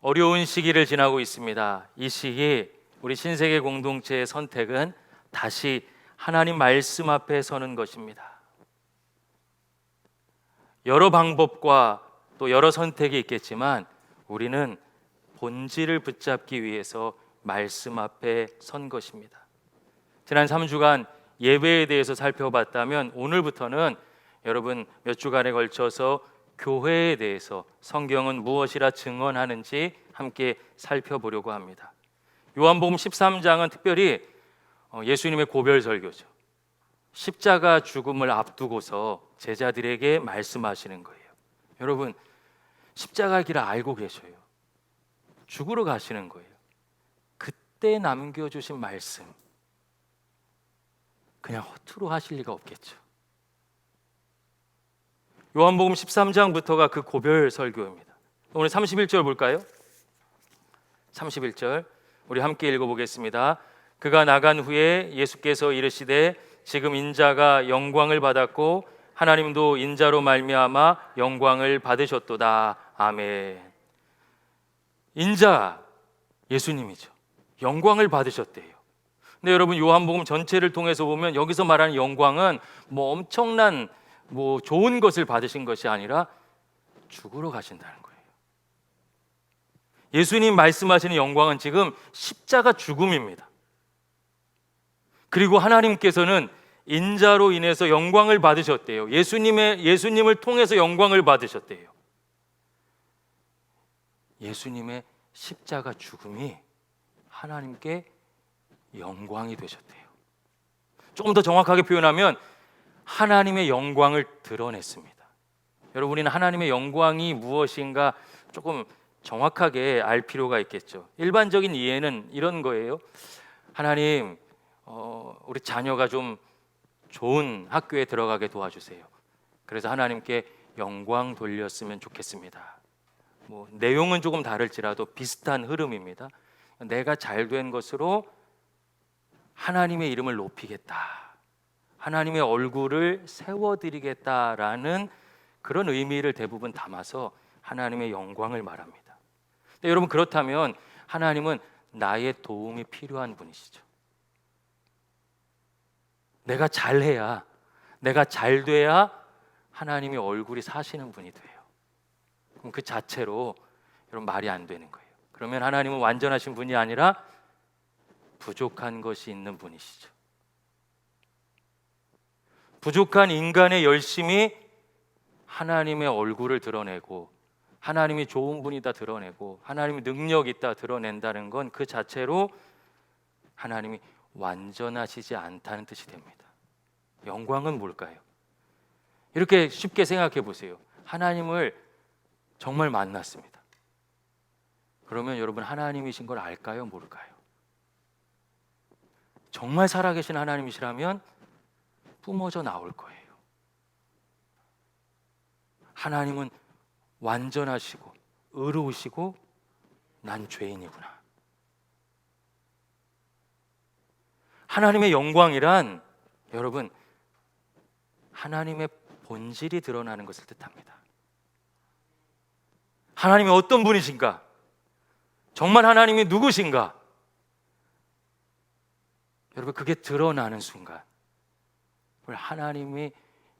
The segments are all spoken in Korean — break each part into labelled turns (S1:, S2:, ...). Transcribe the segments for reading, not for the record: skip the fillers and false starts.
S1: 어려운 시기를 지나고 있습니다. 이 시기 우리 신세계 공동체의 선택은 다시 하나님 말씀 앞에 서는 것입니다. 여러 방법과 또 여러 선택이 있겠지만 우리는 본질을 붙잡기 위해서 말씀 앞에 선 것입니다. 지난 3주간 예배에 대해서 살펴봤다면 오늘부터는 여러분 몇 주간에 걸쳐서 교회에 대해서 성경은 무엇이라 증언하는지 함께 살펴보려고 합니다. 요한복음 13장은 특별히 예수님의 고별 설교죠. 십자가 죽음을 앞두고서 제자들에게 말씀하시는 거예요. 여러분, 십자가의 길을 알고 계셔요. 죽으러 가시는 거예요. 그때 남겨주신 말씀 그냥 허투루 하실 리가 없겠죠. 요한복음 13장부터가 그 고별 설교입니다. 오늘 31절 볼까요? 31절 우리 함께 읽어보겠습니다. 그가 나간 후에 예수께서 이르시되 지금 인자가 영광을 받았고 하나님도 인자로 말미암아 영광을 받으셨도다. 아멘. 인자 예수님이죠. 영광을 받으셨대요. 근데 여러분 요한복음 전체를 통해서 보면 여기서 말하는 영광은 엄청난 좋은 것을 받으신 것이 아니라 죽으러 가신다는 거예요. 예수님 말씀하시는 영광은 지금 십자가 죽음입니다. 그리고 하나님께서는 인자로 인해서 영광을 받으셨대요. 예수님을 통해서 영광을 받으셨대요. 예수님의 십자가 죽음이 하나님께 영광이 되셨대요. 조금 더 정확하게 표현하면 하나님의 영광을 드러냈습니다. 여러분, 우리는 하나님의 영광이 무엇인가 조금 정확하게 알 필요가 있겠죠. 일반적인 이해는 이런 거예요. 하나님, 우리 자녀가 좀 좋은 학교에 들어가게 도와주세요. 그래서 하나님께 영광 돌렸으면 좋겠습니다. 내용은 조금 다를지라도 비슷한 흐름입니다. 내가 잘된 것으로 하나님의 이름을 높이겠다, 하나님의 얼굴을 세워드리겠다라는 그런 의미를 대부분 담아서 하나님의 영광을 말합니다. 근데 여러분, 그렇다면 하나님은 나의 도움이 필요한 분이시죠. 내가 잘해야, 내가 잘돼야 하나님의 얼굴이 사시는 분이 돼요. 그럼 그 자체로 여러분 말이 안 되는 거예요. 그러면 하나님은 완전하신 분이 아니라 부족한 것이 있는 분이시죠. 부족한 인간의 열심이 하나님의 얼굴을 드러내고 하나님이 좋은 분이다 드러내고 하나님의 능력이 있다 드러낸다는 건 그 자체로 하나님이 완전하시지 않다는 뜻이 됩니다. 영광은 뭘까요? 이렇게 쉽게 생각해 보세요. 하나님을 정말 만났습니다. 그러면 여러분, 하나님이신 걸 알까요? 모를까요? 정말 살아계신 하나님이시라면 뿜어져 나올 거예요. 하나님은 완전하시고 의로우시고 난 죄인이구나. 하나님의 영광이란 여러분, 하나님의 본질이 드러나는 것을 뜻합니다. 하나님이 어떤 분이신가? 정말 하나님이 누구신가? 여러분, 그게 드러나는 순간 하나님이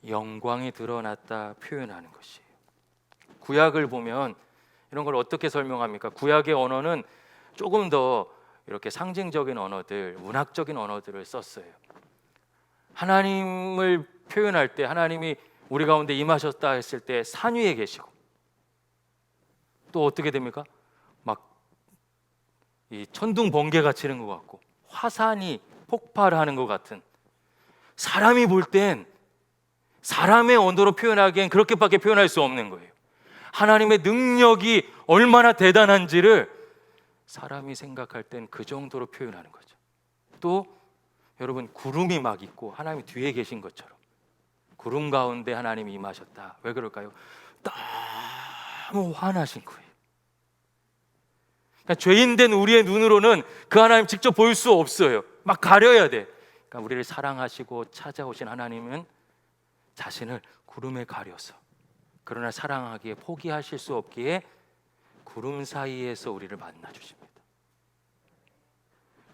S1: 영광이 드러났다 표현하는 것이에요. 구약을 보면 이런 걸 어떻게 설명합니까? 구약의 언어는 조금 더 이렇게 상징적인 언어들, 문학적인 언어들을 썼어요. 하나님을 표현할 때 하나님이 우리 가운데 임하셨다 했을 때 산 위에 계시고, 또 어떻게 됩니까? 이 천둥 번개가 치는 것 같고 화산이 폭발하는 것 같은, 사람이 볼 땐 사람의 언어로 표현하기엔 그렇게밖에 표현할 수 없는 거예요. 하나님의 능력이 얼마나 대단한지를 사람이 생각할 땐 그 정도로 표현하는 거죠. 또 여러분, 구름이 막 있고 하나님이 뒤에 계신 것처럼 구름 가운데 하나님이 임하셨다. 왜 그럴까요? 너무 화나신 거예요. 그러니까 죄인된 우리의 눈으로는 그 하나님 직접 볼 수 없어요. 막 가려야 돼. 그러니까 우리를 사랑하시고 찾아오신 하나님은 자신을 구름에 가려서, 그러나 사랑하기에 포기하실 수 없기에 구름 사이에서 우리를 만나 주십니다.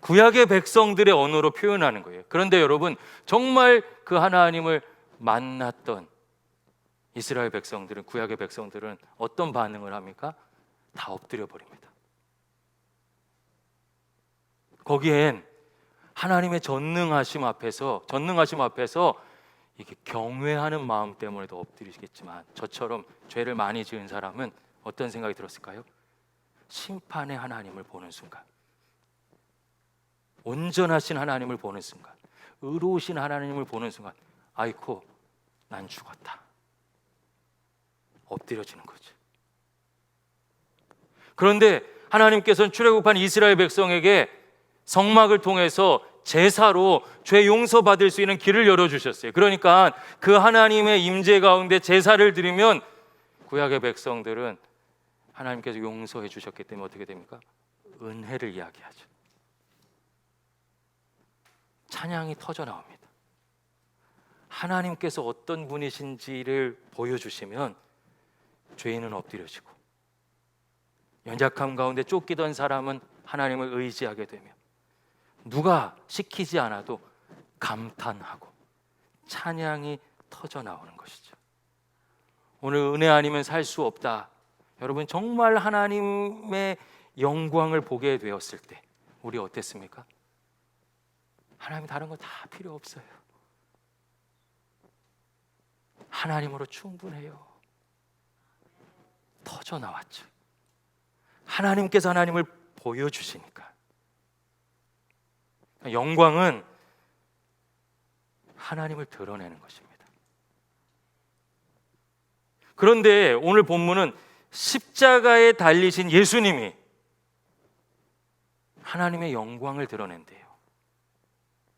S1: 구약의 백성들의 언어로 표현하는 거예요. 그런데 여러분, 정말 그 하나님을 만났던 이스라엘 백성들은, 구약의 백성들은 어떤 반응을 합니까? 다 엎드려 버립니다. 거기엔 하나님의 전능하심 앞에서 이게 경외하는 마음 때문에도 엎드리시겠지만, 저처럼 죄를 많이 지은 사람은 어떤 생각이 들었을까요? 심판의 하나님을 보는 순간, 온전하신 하나님을 보는 순간, 의로우신 하나님을 보는 순간, 아이코, 난 죽었다. 엎드려지는 거죠. 그런데 하나님께서는 출애굽한 이스라엘 백성에게 성막을 통해서 제사로 죄 용서받을 수 있는 길을 열어주셨어요. 그러니까 그 하나님의 임재 가운데 제사를 드리면 구약의 백성들은 하나님께서 용서해 주셨기 때문에 어떻게 됩니까? 은혜를 이야기하죠. 찬양이 터져 나옵니다. 하나님께서 어떤 분이신지를 보여주시면 죄인은 엎드려지고, 연약함 가운데 쫓기던 사람은 하나님을 의지하게 되며, 누가 시키지 않아도 감탄하고 찬양이 터져 나오는 것이죠. 오늘 은혜 아니면 살 수 없다. 여러분, 정말 하나님의 영광을 보게 되었을 때 우리 어땠습니까? 하나님 다른 거 다 필요 없어요. 하나님으로 충분해요. 터져 나왔죠. 하나님께서 하나님을 보여주시니까. 영광은 하나님을 드러내는 것입니다. 그런데 오늘 본문은 십자가에 달리신 예수님이 하나님의 영광을 드러낸대요.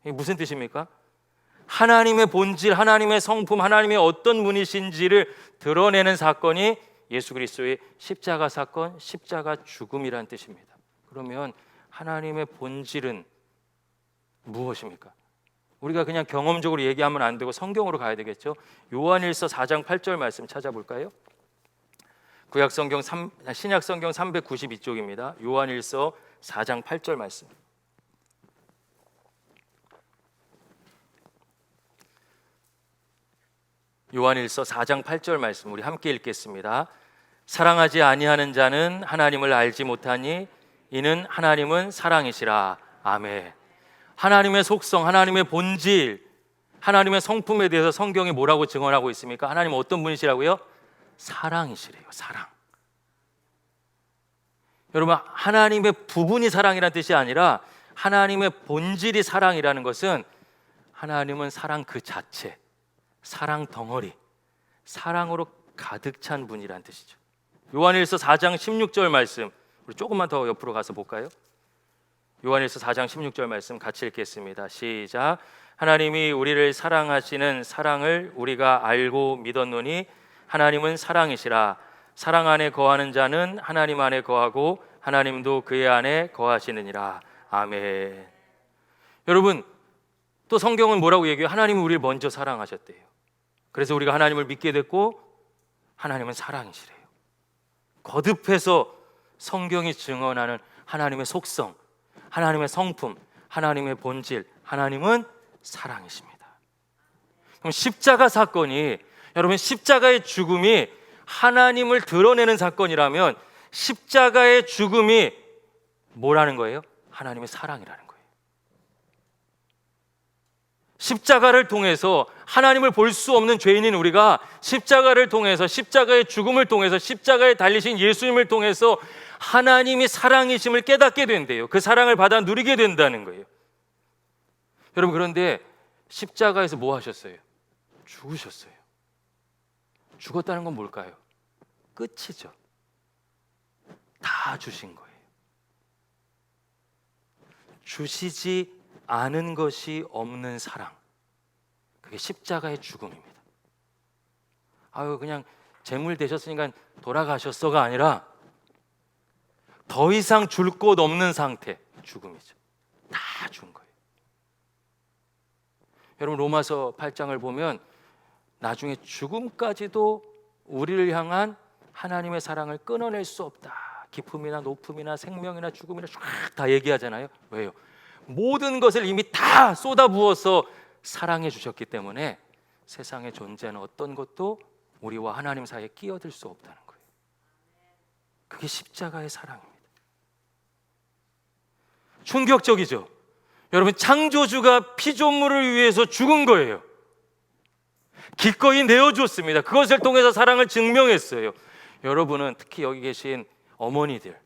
S1: 이게 무슨 뜻입니까? 하나님의 본질, 하나님의 성품, 하나님의 어떤 분이신지를 드러내는 사건이 예수 그리스도의 십자가 사건, 십자가 죽음이라는 뜻입니다. 그러면 하나님의 본질은 무엇입니까? 우리가 그냥 경험적으로 얘기하면 안 되고 성경으로 가야 되겠죠. 요한일서 4장 8절 말씀 찾아볼까요? 신약 성경 392쪽입니다. 요한일서 4장 8절 말씀. 요한일서 4장 8절 말씀 우리 함께 읽겠습니다. 사랑하지 아니하는 자는 하나님을 알지 못하니 이는 하나님은 사랑이시라. 아멘. 하나님의 속성, 하나님의 본질, 하나님의 성품에 대해서 성경이 뭐라고 증언하고 있습니까? 하나님은 어떤 분이시라고요? 사랑이시래요. 사랑. 여러분, 하나님의 부분이 사랑이라는 뜻이 아니라 하나님의 본질이 사랑이라는 것은 하나님은 사랑 그 자체, 사랑 덩어리, 사랑으로 가득 찬 분이라는 뜻이죠. 요한일서 4장 16절 말씀 우리 조금만 더 옆으로 가서 볼까요? 요한일서 4장 16절 말씀 같이 읽겠습니다. 시작. 하나님이 우리를 사랑하시는 사랑을 우리가 알고 믿었노니 하나님은 사랑이시라. 사랑 안에 거하는 자는 하나님 안에 거하고 하나님도 그의 안에 거하시느니라. 아멘. 여러분, 또 성경은 뭐라고 얘기해요? 하나님이 우리를 먼저 사랑하셨대요. 그래서 우리가 하나님을 믿게 됐고 하나님은 사랑이시래요. 거듭해서 성경이 증언하는 하나님의 속성, 하나님의 성품, 하나님의 본질, 하나님은 사랑이십니다. 그럼 십자가 사건이, 여러분, 십자가의 죽음이 하나님을 드러내는 사건이라면 십자가의 죽음이 뭐라는 거예요? 하나님의 사랑이라는 거예요. 십자가를 통해서 하나님을 볼 수 없는 죄인인 우리가 십자가를 통해서, 십자가의 죽음을 통해서, 십자가에 달리신 예수님을 통해서 하나님이 사랑이심을 깨닫게 된대요. 그 사랑을 받아 누리게 된다는 거예요. 여러분, 그런데 십자가에서 뭐 하셨어요? 죽으셨어요. 죽었다는 건 뭘까요? 끝이죠. 다 주신 거예요. 주시지 않은 것이 없는 사랑, 그게 십자가의 죽음입니다. 아유, 그냥 재물 되셨으니까 돌아가셨어가 아니라 더 이상 줄 곳 없는 상태, 죽음이죠. 다 준 거예요. 여러분, 로마서 8장을 보면 나중에 죽음까지도 우리를 향한 하나님의 사랑을 끊어낼 수 없다, 기쁨이나 높음이나 생명이나 죽음이나 쫙 다 얘기하잖아요. 왜요? 모든 것을 이미 다 쏟아부어서 사랑해 주셨기 때문에 세상에 존재하는 어떤 것도 우리와 하나님 사이에 끼어들 수 없다는 거예요. 그게 십자가의 사랑입니다. 충격적이죠. 여러분, 창조주가 피조물을 위해서 죽은 거예요. 기꺼이 내어주었습니다. 그것을 통해서 사랑을 증명했어요. 여러분은 특히 여기 계신 어머니들,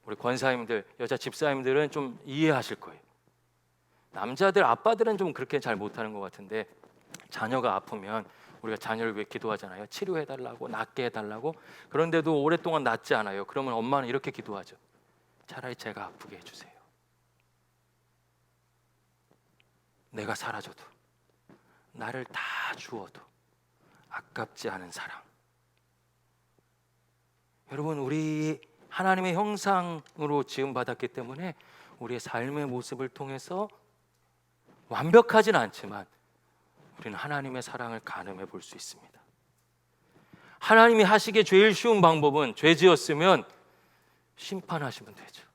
S1: 우리 권사님들, 여자 집사님들은 좀 이해하실 거예요. 남자들, 아빠들은 좀 그렇게 잘 못하는 것 같은데, 자녀가 아프면 우리가 자녀를 위해 기도하잖아요. 치료해달라고, 낫게 해달라고. 그런데도 오랫동안 낫지 않아요. 그러면 엄마는 이렇게 기도하죠. 차라리 제가 아프게 해주세요. 내가 사라져도, 나를 다 주어도 아깝지 않은 사랑. 여러분, 우리 하나님의 형상으로 지음받았기 때문에 우리의 삶의 모습을 통해서 완벽하진 않지만 우리는 하나님의 사랑을 가늠해 볼 수 있습니다. 하나님이 하시기에 제일 쉬운 방법은 죄 지었으면 심판하시면 되죠.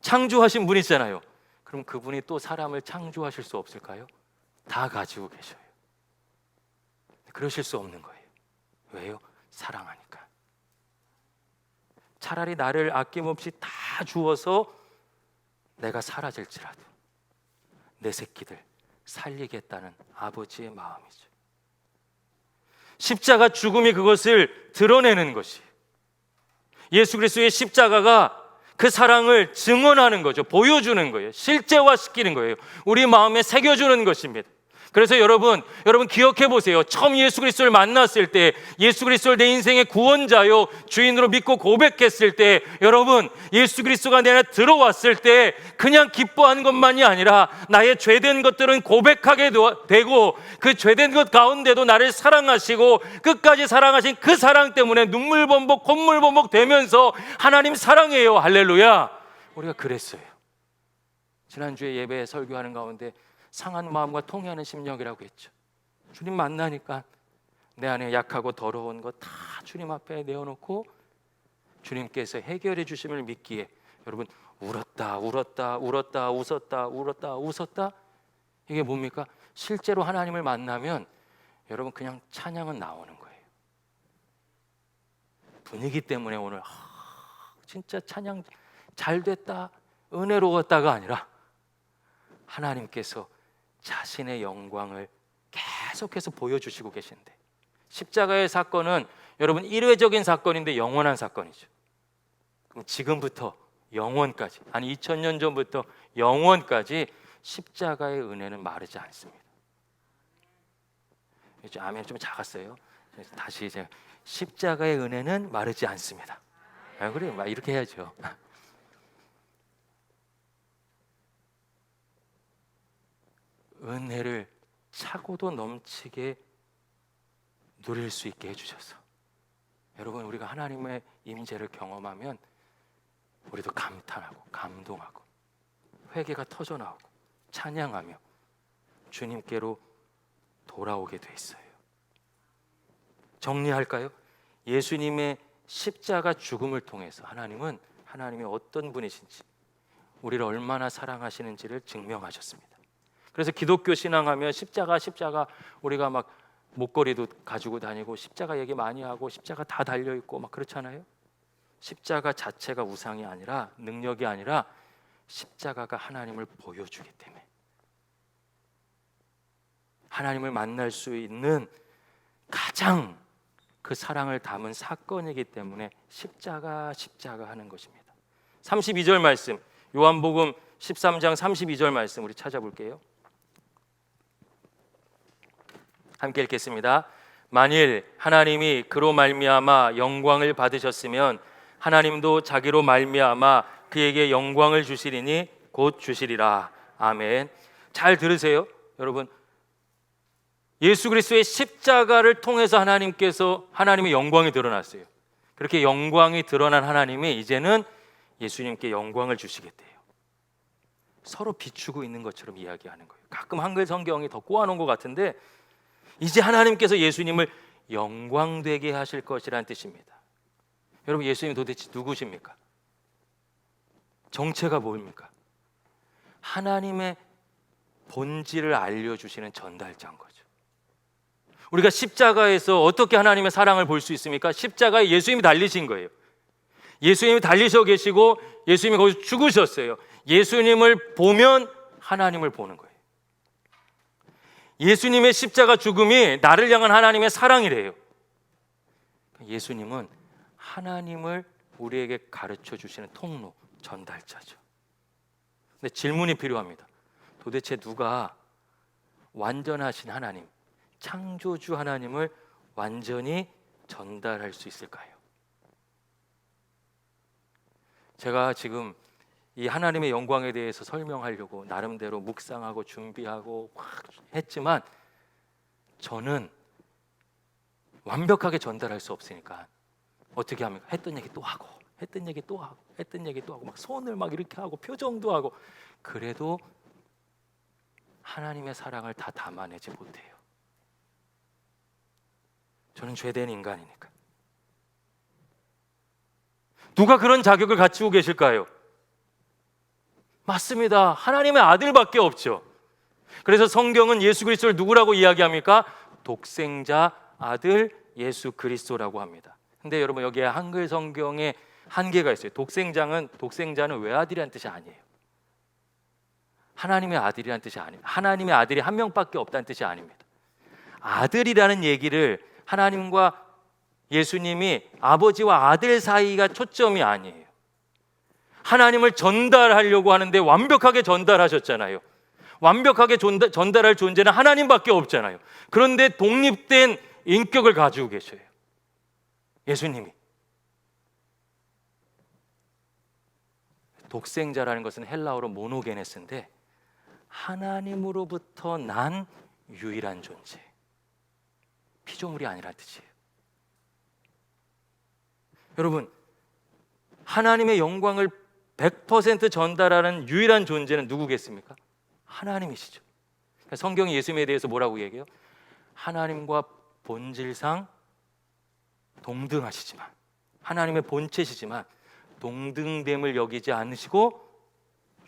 S1: 창조하신 분 있잖아요. 그럼 그분이 또 사람을 창조하실 수 없을까요? 다 가지고 계셔요. 그러실 수 없는 거예요. 왜요? 사랑하니까. 차라리 나를 아낌없이 다 주어서 내가 사라질지라도 내 새끼들 살리겠다는 아버지의 마음이죠. 십자가 죽음이 그것을 드러내는 것이, 예수 그리스도의 십자가가 그 사랑을 증언하는 거죠. 보여주는 거예요. 실제화시키는 거예요. 우리 마음에 새겨주는 것입니다. 그래서 여러분 기억해 보세요. 처음 예수 그리스도를 만났을 때, 예수 그리스도를 내 인생의 구원자요 주인으로 믿고 고백했을 때, 여러분 예수 그리스도가 내 안에 들어왔을 때 그냥 기뻐하는 것만이 아니라 나의 죄된 것들은 고백하게 되고, 그 죄된 것 가운데도 나를 사랑하시고 끝까지 사랑하신 그 사랑 때문에 눈물 범벅 콧물 범벅 되면서 하나님 사랑해요. 할렐루야. 우리가 그랬어요. 지난주에 예배 설교하는 가운데 상한 마음과 통해하는 심령이라고 했죠. 주님 만나니까 내 안에 약하고 더러운 것 다 주님 앞에 내어놓고 주님께서 해결해 주심을 믿기에 여러분 울었다 웃었다. 이게 뭡니까? 실제로 하나님을 만나면 여러분 그냥 찬양은 나오는 거예요. 분위기 때문에 오늘 진짜 찬양 잘 됐다, 은혜로웠다가 아니라 하나님께서 자신의 영광을 계속해서 보여주시고 계신데, 십자가의 사건은 여러분 일회적인 사건인데 영원한 사건이죠. 그럼 지금부터 영원까지, 아니 2000년 전부터 영원까지 십자가의 은혜는 마르지 않습니다. 아멘 좀 작았어요. 다시 이제 십자가의 은혜는 마르지 않습니다. 그래, 막 이렇게 해야죠. 은혜를 차고도 넘치게 누릴 수 있게 해주셔서, 여러분 우리가 하나님의 임재를 경험하면 우리도 감탄하고 감동하고 회개가 터져나오고 찬양하며 주님께로 돌아오게 돼 있어요. 정리할까요? 예수님의 십자가 죽음을 통해서 하나님이 어떤 분이신지, 우리를 얼마나 사랑하시는지를 증명하셨습니다. 그래서 기독교 신앙하면 십자가 우리가 막 목걸이도 가지고 다니고 십자가 얘기 많이 하고 십자가 다 달려있고 막 그렇잖아요. 십자가 자체가 우상이 아니라, 능력이 아니라 십자가가 하나님을 보여주기 때문에, 하나님을 만날 수 있는 가장 그 사랑을 담은 사건이기 때문에 십자가 하는 것입니다. 32절 말씀, 요한복음 13장 32절 말씀 우리 찾아볼게요. 함께 읽겠습니다. 만일 하나님이 그로 말미암아 영광을 받으셨으면 하나님도 자기로 말미암아 그에게 영광을 주시리니 곧 주시리라. 아멘. 잘 들으세요. 여러분, 예수 그리스도의 십자가를 통해서 하나님의 영광이 드러났어요. 그렇게 영광이 드러난 하나님이 이제는 예수님께 영광을 주시겠대요. 서로 비추고 있는 것처럼 이야기하는 거예요. 가끔 한글 성경이 더 꼬아놓은 것 같은데, 이제 하나님께서 예수님을 영광되게 하실 것이라는 뜻입니다. 여러분, 예수님이 도대체 누구십니까? 정체가 뭡니까? 하나님의 본질을 알려주시는 전달자인 거죠. 우리가 십자가에서 어떻게 하나님의 사랑을 볼 수 있습니까? 십자가에 예수님이 달리신 거예요. 예수님이 달리셔 계시고 예수님이 거기서 죽으셨어요. 예수님을 보면 하나님을 보는 거예요. 예수님의 십자가 죽음이 나를 향한 하나님의 사랑이래요. 예수님은 하나님을 우리에게 가르쳐 주시는 통로, 전달자죠. 근데 질문이 필요합니다. 도대체 누가 완전하신 하나님, 창조주 하나님을 완전히 전달할 수 있을까요? 제가 지금 이 하나님의 영광에 대해서 설명하려고 나름대로 묵상하고 준비하고 막 했지만 저는 완벽하게 전달할 수 없으니까 어떻게 합니까? 했던 얘기 또 하고 했던 얘기 또 하고 했던 얘기 또 하고 막 손을 막 이렇게 하고 표정도 하고 그래도 하나님의 사랑을 다 담아내지 못해요. 저는 죄된 인간이니까. 누가 그런 자격을 갖추고 계실까요? 맞습니다. 하나님의 아들밖에 없죠. 그래서 성경은 예수 그리스도를 누구라고 이야기합니까? 독생자 아들 예수 그리스도라고 합니다. 근데 여러분, 여기에 한글 성경에 한계가 있어요. 독생자는 외아들이라는 뜻이 아니에요. 하나님의 아들이라는 뜻이 아니에요. 하나님의 아들이 한 명밖에 없다는 뜻이 아닙니다. 아들이라는 얘기를 하나님과 예수님이 아버지와 아들 사이가 초점이 아니에요. 하나님을 전달하려고 하는데 완벽하게 전달하셨잖아요. 완벽하게 전달할 존재는 하나님밖에 없잖아요. 그런데 독립된 인격을 가지고 계셔요. 예수님이. 독생자라는 것은 헬라어로 모노게네스인데 하나님으로부터 난 유일한 존재, 피조물이 아니란 뜻이에요. 여러분, 하나님의 영광을 100% 전달하는 유일한 존재는 누구겠습니까? 하나님이시죠. 성경이 예수님에 대해서 뭐라고 얘기해요? 하나님과 본질상 동등하시지만, 하나님의 본체시지만 동등됨을 여기지 않으시고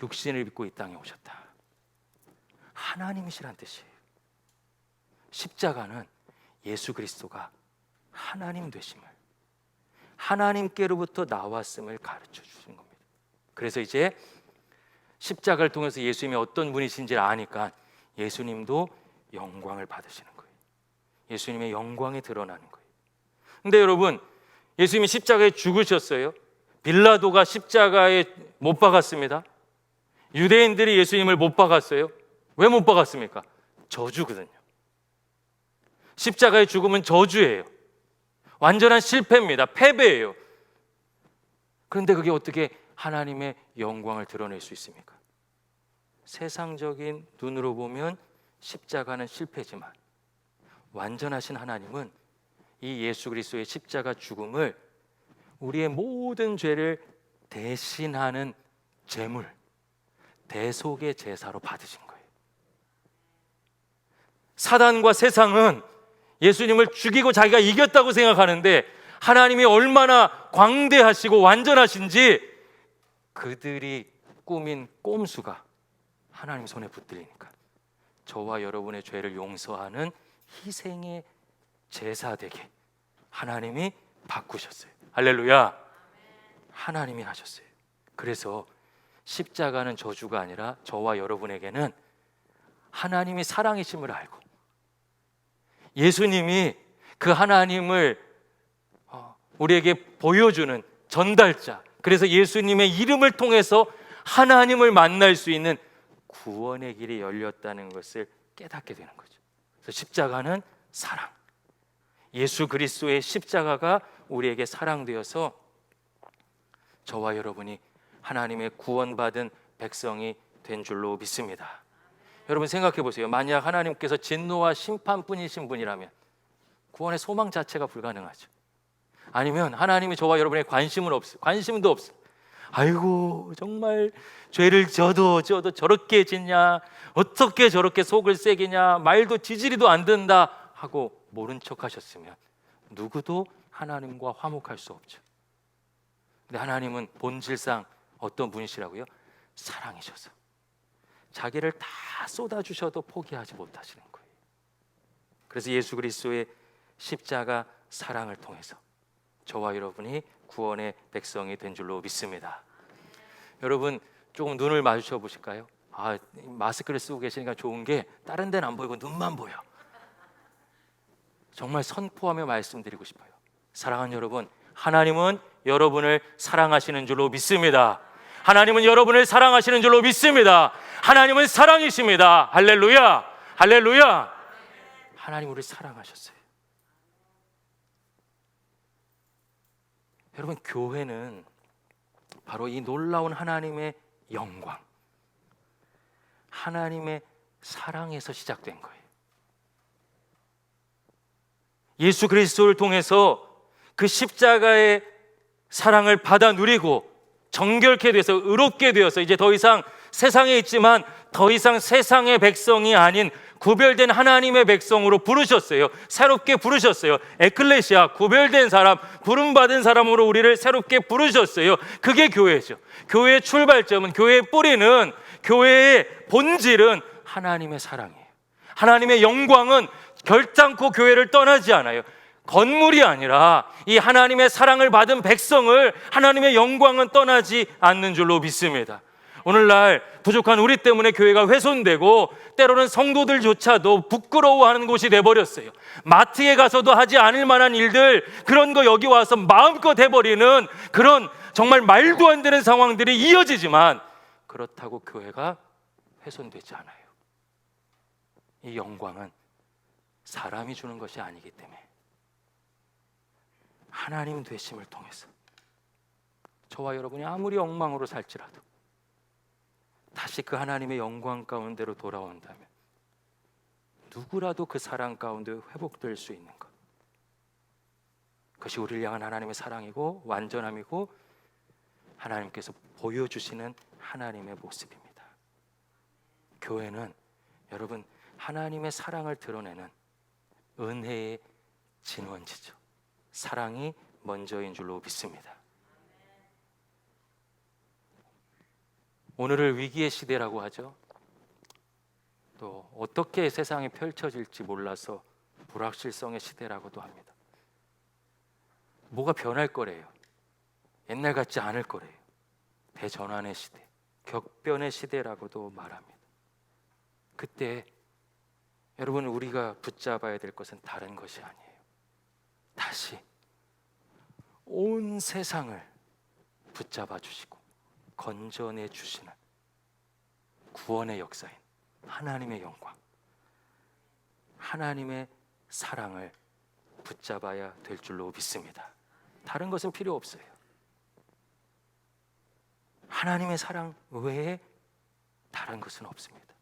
S1: 육신을 입고 이 땅에 오셨다. 하나님이시란 뜻이에요. 십자가는 예수 그리스도가 하나님 되심을, 하나님께로부터 나왔음을 가르쳐 주신 겁니다. 그래서 이제 십자가를 통해서 예수님이 어떤 분이신지를 아니까 예수님도 영광을 받으시는 거예요. 예수님의 영광이 드러나는 거예요. 근데 여러분, 예수님이 십자가에 죽으셨어요. 빌라도가 십자가에 못 박았습니다. 유대인들이 예수님을 못 박았어요. 왜 못 박았습니까? 저주거든요. 십자가의 죽음은 저주예요. 완전한 실패입니다. 패배예요. 그런데 그게 어떻게 하나님의 영광을 드러낼 수 있습니까? 세상적인 눈으로 보면 십자가는 실패지만 완전하신 하나님은 이 예수 그리스도의 십자가 죽음을 우리의 모든 죄를 대신하는 제물, 대속의 제사로 받으신 거예요. 사단과 세상은 예수님을 죽이고 자기가 이겼다고 생각하는데 하나님이 얼마나 광대하시고 완전하신지 그들이 꾸민 꼼수가 하나님 손에 붙들리니까 저와 여러분의 죄를 용서하는 희생의 제사 되게 하나님이 바꾸셨어요. 할렐루야. 하나님이 하셨어요. 그래서 십자가는 저주가 아니라 저와 여러분에게는 하나님이 사랑이심을 알고 예수님이 그 하나님을 우리에게 보여주는 전달자, 그래서 예수님의 이름을 통해서 하나님을 만날 수 있는 구원의 길이 열렸다는 것을 깨닫게 되는 거죠. 그래서 십자가는 사랑, 예수 그리스도의 십자가가 우리에게 사랑되어서 저와 여러분이 하나님의 구원받은 백성이 된 줄로 믿습니다. 여러분 생각해 보세요. 만약 하나님께서 진노와 심판뿐이신 분이라면 구원의 소망 자체가 불가능하죠. 아니면 하나님이 저와 여러분의 관심도 없어. 아이고 정말 죄를 져도 저렇게 짓냐, 어떻게 저렇게 속을 새기냐, 말도 지지리도 안 된다 하고 모른 척 하셨으면 누구도 하나님과 화목할 수 없죠. 근데 하나님은 본질상 어떤 분이시라고요? 사랑이셔서 자기를 다 쏟아주셔도 포기하지 못하시는 거예요. 그래서 예수 그리스도의 십자가 사랑을 통해서 저와 여러분이 구원의 백성이 된 줄로 믿습니다. 여러분 조금 눈을 마주쳐 보실까요? 마스크를 쓰고 계시니까 좋은 게 다른 데는 안 보이고 눈만 보여. 정말 선포하며 말씀드리고 싶어요. 사랑하는 여러분, 하나님은 여러분을 사랑하시는 줄로 믿습니다. 하나님은 여러분을 사랑하시는 줄로 믿습니다. 하나님은 사랑이십니다. 할렐루야, 할렐루야. 하나님 우리를 사랑하셨어요. 여러분, 교회는 바로 이 놀라운 하나님의 영광, 하나님의 사랑에서 시작된 거예요. 예수 그리스도를 통해서 그 십자가의 사랑을 받아 누리고 정결케 돼서 의롭게 되어서 이제 더 이상 세상에 있지만 더 이상 세상의 백성이 아닌 구별된 하나님의 백성으로 부르셨어요. 새롭게 부르셨어요. 에클레시아, 구별된 사람, 부름받은 사람으로 우리를 새롭게 부르셨어요. 그게 교회죠. 교회의 출발점은, 교회의 뿌리는, 교회의 본질은 하나님의 사랑이에요. 하나님의 영광은 결단코 교회를 떠나지 않아요. 건물이 아니라 이 하나님의 사랑을 받은 백성을 하나님의 영광은 떠나지 않는 줄로 믿습니다. 오늘날 부족한 우리 때문에 교회가 훼손되고 때로는 성도들조차도 부끄러워하는 곳이 돼버렸어요. 마트에 가서도 하지 않을 만한 일들, 그런 거 여기 와서 마음껏 해버리는 그런 정말 말도 안 되는 상황들이 이어지지만 그렇다고 교회가 훼손되지 않아요. 이 영광은 사람이 주는 것이 아니기 때문에 하나님 되심을 통해서 저와 여러분이 아무리 엉망으로 살지라도 다시 그 하나님의 영광 가운데로 돌아온다면 누구라도 그 사랑 가운데 회복될 수 있는 것, 그것이 우리를 향한 하나님의 사랑이고 완전함이고 하나님께서 보여주시는 하나님의 모습입니다. 교회는 여러분 하나님의 사랑을 드러내는 은혜의 진원지죠. 사랑이 먼저인 줄로 믿습니다. 오늘을 위기의 시대라고 하죠. 또 어떻게 세상이 펼쳐질지 몰라서 불확실성의 시대라고도 합니다. 뭐가 변할 거래요. 옛날 같지 않을 거래요. 대전환의 시대, 격변의 시대라고도 말합니다. 그때 여러분 우리가 붙잡아야 될 것은 다른 것이 아니에요. 다시 온 세상을 붙잡아 주시고 건져내 주시는 구원의 역사인 하나님의 영광, 하나님의 사랑을 붙잡아야 될 줄로 믿습니다. 다른 것은 필요 없어요. 하나님의 사랑 외에 다른 것은 없습니다.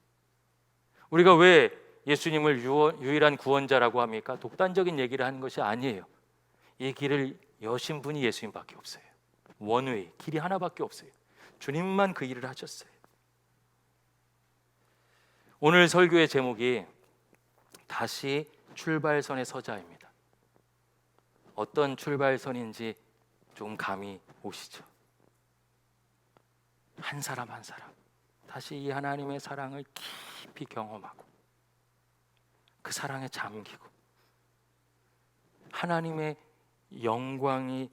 S1: 우리가 왜 예수님을 유일한 구원자라고 합니까? 독단적인 얘기를 하는 것이 아니에요. 이 길을 여신 분이 예수님밖에 없어요. 원웨이, 길이 하나밖에 없어요. 주님만 그 일을 하셨어요. 오늘 설교의 제목이 다시 출발선에 서자입니다. 어떤 출발선인지 좀 감이 오시죠? 한 사람 한 사람 다시 이 하나님의 사랑을 깊이 경험하고 그 사랑에 잠기고 하나님의 영광이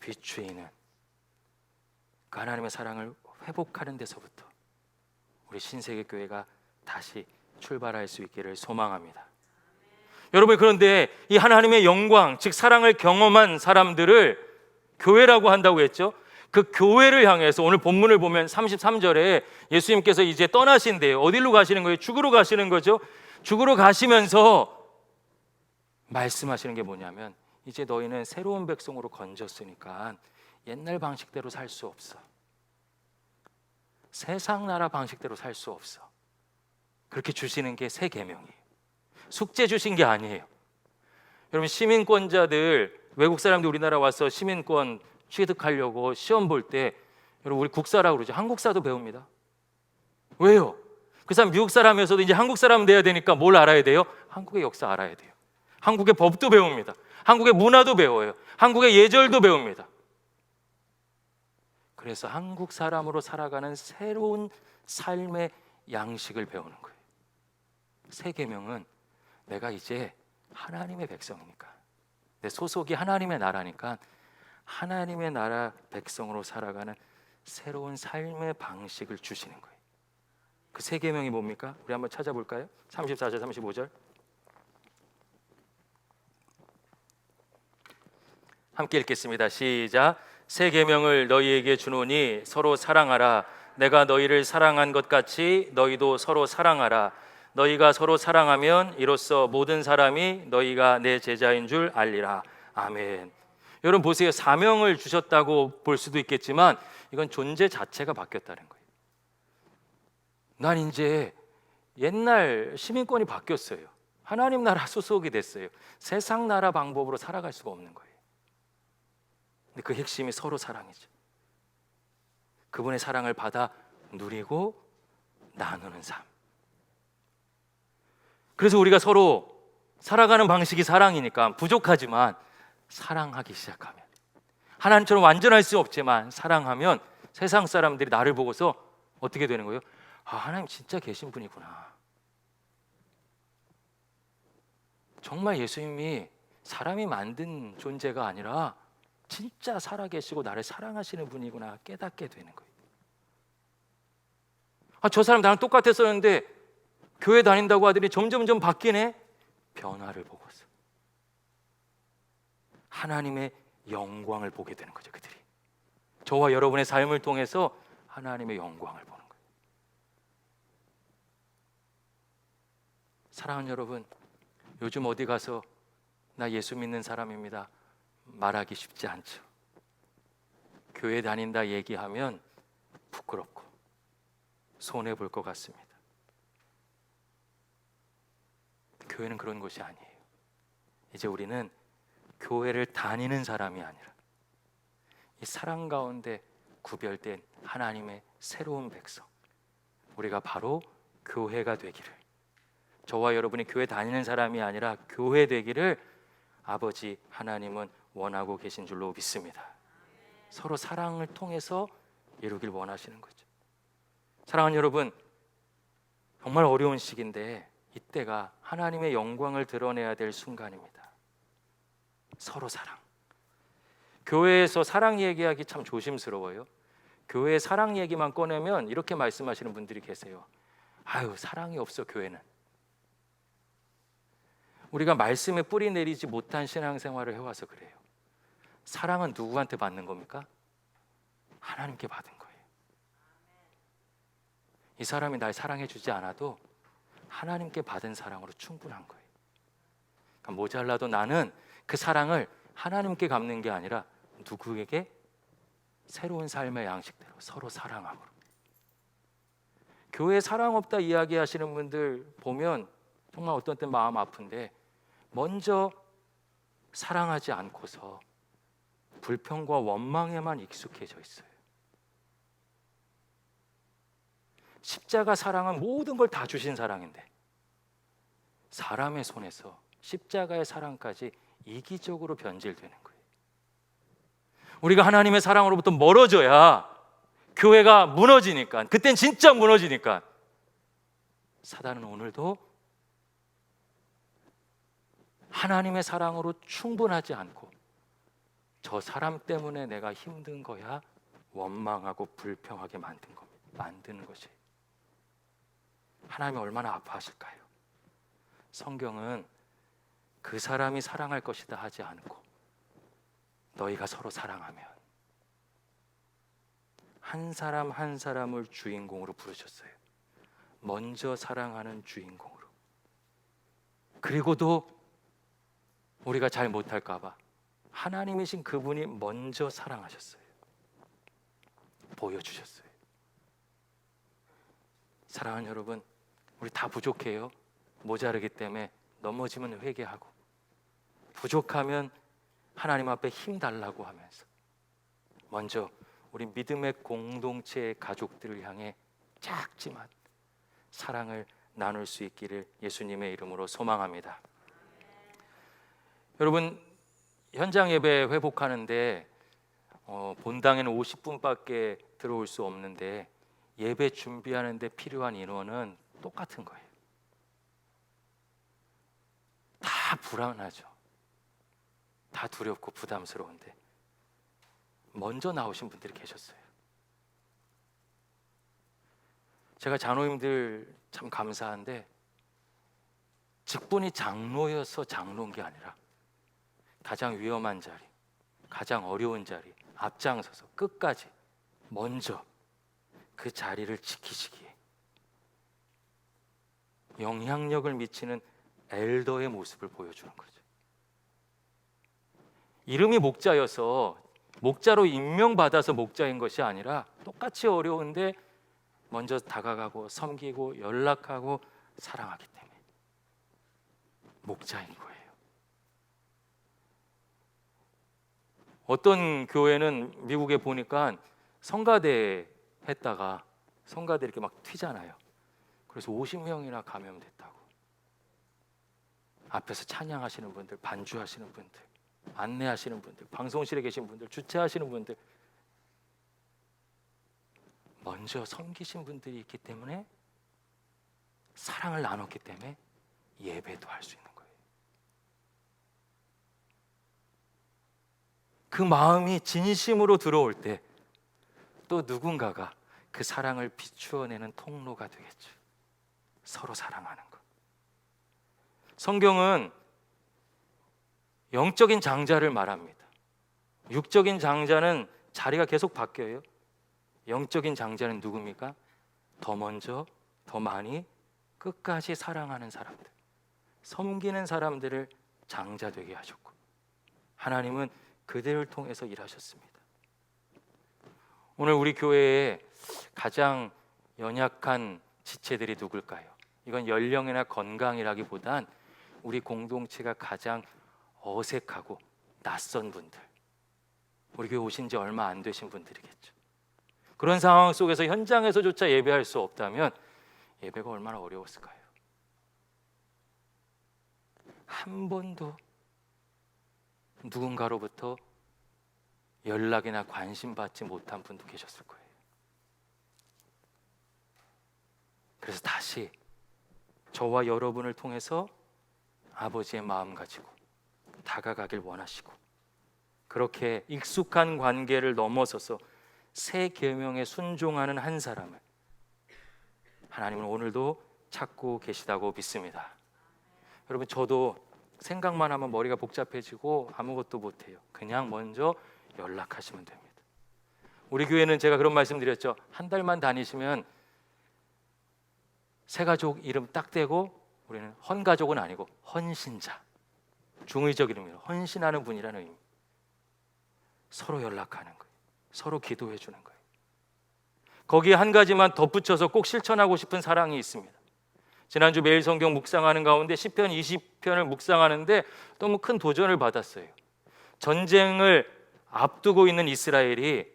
S1: 비추이는 그 하나님의 사랑을 회복하는 데서부터 우리 신세계교회가 다시 출발할 수 있기를 소망합니다. 여러분, 그런데 이 하나님의 영광, 즉 사랑을 경험한 사람들을 교회라고 한다고 했죠. 그 교회를 향해서 오늘 본문을 보면 33절에 예수님께서 이제 떠나신대요. 어디로 가시는 거예요? 죽으러 가시는 거죠. 죽으러 가시면서 말씀하시는 게 뭐냐면 이제 너희는 새로운 백성으로 건졌으니까 옛날 방식대로 살 수 없어. 세상 나라 방식대로 살 수 없어. 그렇게 주시는 게 새 계명이에요. 숙제 주신 게 아니에요. 여러분, 시민권자들, 외국 사람들 우리나라 와서 시민권 취득하려고 시험 볼 때 여러분 우리 국사라고 그러죠. 한국사도 배웁니다. 왜요? 그 사람 미국 사람이어서도 이제 한국 사람 돼야 되니까 뭘 알아야 돼요? 한국의 역사 알아야 돼요. 한국의 법도 배웁니다. 한국의 문화도 배워요. 한국의 예절도 배웁니다. 그래서 한국 사람으로 살아가는 새로운 삶의 양식을 배우는 거예요. 새 계명은 내가 이제 하나님의 백성이니까, 내 소속이 하나님의 나라니까 하나님의 나라 백성으로 살아가는 새로운 삶의 방식을 주시는 거예요. 그 새 계명이 뭡니까? 우리 한번 찾아볼까요? 34절 35절 함께 읽겠습니다. 시작. 새 계명을 너희에게 주노니 서로 사랑하라. 내가 너희를 사랑한 것 같이 너희도 서로 사랑하라. 너희가 서로 사랑하면 이로써 모든 사람이 너희가 내 제자인 줄 알리라. 아멘. 여러분 보세요. 사명을 주셨다고 볼 수도 있겠지만 이건 존재 자체가 바뀌었다는 거예요. 난 이제 옛날 시민권이 바뀌었어요. 하나님 나라 소속이 됐어요. 세상 나라 방법으로 살아갈 수가 없는 거예요. 근데 그 핵심이 서로 사랑이죠. 그분의 사랑을 받아 누리고 나누는 삶. 그래서 우리가 서로 살아가는 방식이 사랑이니까 부족하지만 사랑하기 시작하면, 하나님처럼 완전할 수 없지만 사랑하면 세상 사람들이 나를 보고서 어떻게 되는 거예요? 아, 하나님 진짜 계신 분이구나. 정말 예수님이 사람이 만든 존재가 아니라 진짜 살아계시고 나를 사랑하시는 분이구나 깨닫게 되는 거예요. 아, 저 사람 나랑 똑같았었는데 교회 다닌다고 하더니 점점 바뀌네. 변화를 보고서 하나님의 영광을 보게 되는 거죠. 그들이 저와 여러분의 삶을 통해서 하나님의 영광을 보는 거예요. 사랑하는 여러분, 요즘 어디 가서 나 예수 믿는 사람입니다 말하기 쉽지 않죠. 교회 다닌다 얘기하면 부끄럽고 손해 볼 것 같습니다. 교회는 그런 곳이 아니에요. 이제 우리는 교회를 다니는 사람이 아니라 이 사랑 가운데 구별된 하나님의 새로운 백성, 우리가 바로 교회가 되기를, 저와 여러분이 교회 다니는 사람이 아니라 교회 되기를 아버지 하나님은 원하고 계신 줄로 믿습니다. 서로 사랑을 통해서 이루길 원하시는 거죠. 사랑하는 여러분, 정말 어려운 시기인데 이때가 하나님의 영광을 드러내야 될 순간입니다. 서로 사랑. 교회에서 사랑 얘기하기 참 조심스러워요. 교회 사랑 얘기만 꺼내면 이렇게 말씀하시는 분들이 계세요. 아유, 사랑이 없어 교회는. 우리가 말씀에 뿌리 내리지 못한 신앙생활을 해와서 그래요. 사랑은 누구한테 받는 겁니까? 하나님께 받은 거예요. 이 사람이 날 사랑해 주지 않아도 하나님께 받은 사랑으로 충분한 거예요. 그러니까 모자라도 나는 그 사랑을 하나님께 갚는 게 아니라 누구에게? 새로운 삶의 양식대로 서로 사랑함으로. 교회에 사랑 없다 이야기하시는 분들 보면 정말 어떤 때 마음 아픈데 먼저 사랑하지 않고서 불평과 원망에만 익숙해져 있어요. 십자가 사랑은 모든 걸 다 주신 사랑인데 사람의 손에서 십자가의 사랑까지 이기적으로 변질되는 거예요. 우리가 하나님의 사랑으로부터 멀어져야 교회가 무너지니까, 그땐 진짜 무너지니까 사단은 오늘도 하나님의 사랑으로 충분하지 않고 저 사람 때문에 내가 힘든 거야 원망하고 불평하게 만드는 것이 하나님이 얼마나 아파하실까요? 성경은 그 사람이 사랑할 것이다 하지 않고 너희가 서로 사랑하면, 한 사람 한 사람을 주인공으로 부르셨어요. 먼저 사랑하는 주인공으로. 그리고도 우리가 잘 못할까 봐 하나님이신 그분이 먼저 사랑하셨어요. 보여주셨어요. 사랑하는 여러분, 우리 다 부족해요. 모자르기 때문에 넘어지면 회개하고, 부족하면 하나님 앞에 힘 달라고 하면서 먼저 우리 믿음의 공동체의 가족들을 향해 작지만 사랑을 나눌 수 있기를 예수님의 이름으로 소망합니다. 여러분, 현장 예배 회복하는데 본당에는 50분밖에 들어올 수 없는데 예배 준비하는데 필요한 인원은 똑같은 거예요. 다 불안하죠. 다 두렵고 부담스러운데 먼저 나오신 분들이 계셨어요. 제가 장로님들 참 감사한데 직분이 장로여서 장로인 게 아니라 가장 위험한 자리, 가장 어려운 자리 앞장서서 끝까지 먼저 그 자리를 지키시기에 영향력을 미치는 엘더의 모습을 보여주는 거죠. 이름이 목자여서 목자로 임명받아서 목자인 것이 아니라 똑같이 어려운데 먼저 다가가고 섬기고 연락하고 사랑하기 때문에 목자인 거예요. 어떤 교회는 미국에 보니까 성가대 했다가 성가대 이렇게 막 튀잖아요. 그래서 50명이나 감염됐다고. 앞에서 찬양하시는 분들, 반주하시는 분들, 안내하시는 분들, 방송실에 계신 분들, 주최하시는 분들, 먼저 섬기신 분들이 있기 때문에 사랑을 나눴기 때문에 예배도 할 수 있는 거예요. 그 마음이 진심으로 들어올 때 또 누군가가 그 사랑을 비추어내는 통로가 되겠죠. 서로 사랑하는 것. 성경은 영적인 장자를 말합니다. 육적인 장자는 자리가 계속 바뀌어요. 영적인 장자는 누굽니까? 더 먼저, 더 많이, 끝까지 사랑하는 사람들, 섬기는 사람들을 장자 되게 하셨고 하나님은 그들을 통해서 일하셨습니다. 오늘 우리 교회에 가장 연약한 지체들이 누굴까요? 이건 연령이나 건강이라기보단 우리 공동체가 가장 어색하고 낯선 분들, 우리 교회 오신 지 얼마 안 되신 분들이겠죠. 그런 상황 속에서 현장에서조차 예배할 수 없다면 예배가 얼마나 어려웠을까요? 한 번도 누군가로부터 연락이나 관심 받지 못한 분도 계셨을 거예요. 그래서 다시 저와 여러분을 통해서 아버지의 마음 가지고 다가가길 원하시고 그렇게 익숙한 관계를 넘어서서 새 계명에 순종하는 한 사람을 하나님은 오늘도 찾고 계시다고 믿습니다. 여러분, 저도 생각만 하면 머리가 복잡해지고 아무것도 못해요. 그냥 먼저 연락하시면 됩니다. 우리 교회는 제가 그런 말씀 드렸죠. 한 달만 다니시면 새가족 이름 딱 대고 우리는 헌가족은 아니고 헌신자, 중의적 이름이에요. 헌신하는 분이라는 의미. 서로 연락하는 거예요. 서로 기도해 주는 거예요. 거기에 한 가지만 덧붙여서 꼭 실천하고 싶은 사랑이 있습니다. 지난주 매일 성경 묵상하는 가운데 시편 20편을 묵상하는데 너무 큰 도전을 받았어요. 전쟁을 앞두고 있는 이스라엘이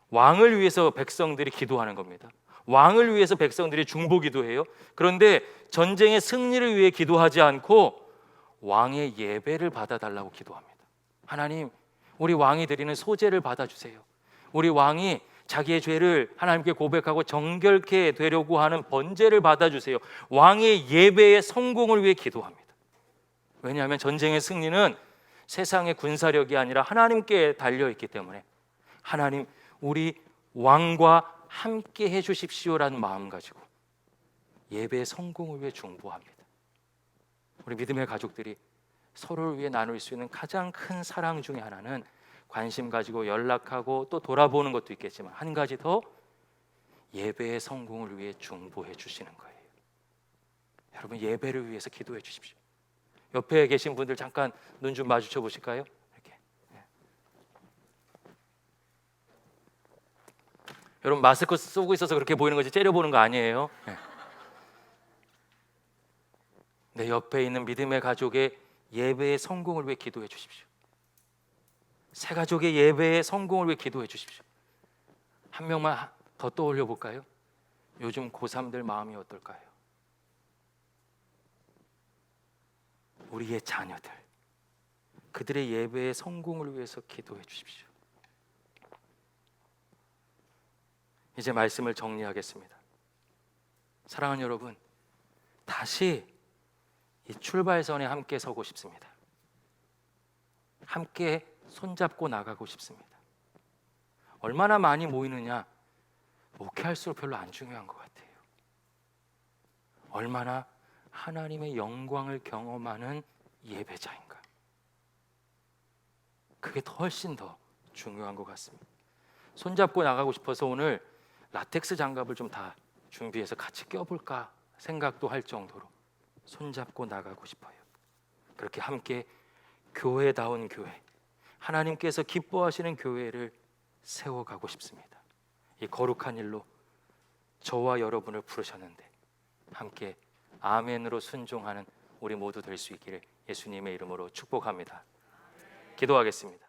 S1: 왕을 위해서 백성들이 기도하는 겁니다. 왕을 위해서 백성들이 중보기도해요. 그런데 전쟁의 승리를 위해 기도하지 않고 왕의 예배를 받아달라고 기도합니다. 하나님, 우리 왕이 드리는 소제를 받아주세요. 우리 왕이 자기의 죄를 하나님께 고백하고 정결케 되려고 하는 번제를 받아주세요. 왕의 예배의 성공을 위해 기도합니다. 왜냐하면 전쟁의 승리는 세상의 군사력이 아니라 하나님께 달려있기 때문에 하나님, 우리 왕과 함께 해주십시오라는 마음 가지고 예배의 성공을 위해 중보합니다. 우리 믿음의 가족들이 서로를 위해 나눌 수 있는 가장 큰 사랑 중에 하나는 관심 가지고 연락하고 또 돌아보는 것도 있겠지만 한 가지 더, 예배의 성공을 위해 중보해 주시는 거예요. 여러분, 예배를 위해서 기도해 주십시오. 옆에 계신 분들 잠깐 눈 좀 마주쳐 보실까요? 이렇게. 여러분, 마스크 쓰고 있어서 그렇게 보이는 거지 째려보는 거 아니에요. 내 옆에 있는 믿음의 가족의 예배의 성공을 위해 기도해 주십시오. 새 가족의 예배의 성공을 위해 기도해 주십시오. 한 명만 더 떠올려 볼까요? 요즘 고3들 마음이 어떨까요? 우리의 자녀들, 그들의 예배의 성공을 위해서 기도해 주십시오. 이제 말씀을 정리하겠습니다. 사랑하는 여러분, 다시 이 출발선에 함께 서고 싶습니다. 함께 손잡고 나가고 싶습니다. 얼마나 많이 모이느냐, 목회할수록 별로 안 중요한 것 같아요. 얼마나 하나님의 영광을 경험하는 예배자인가, 그게 훨씬 더 중요한 것 같습니다. 손잡고 나가고 싶어서 오늘 라텍스 장갑을 좀 다 준비해서 같이 껴볼까 생각도 할 정도로 손잡고 나가고 싶어요. 그렇게 함께 교회다운 교회, 하나님께서 기뻐하시는 교회를 세워가고 싶습니다. 이 거룩한 일로 저와 여러분을 부르셨는데 함께 아멘으로 순종하는 우리 모두 될 수 있기를 예수님의 이름으로 축복합니다. 기도하겠습니다.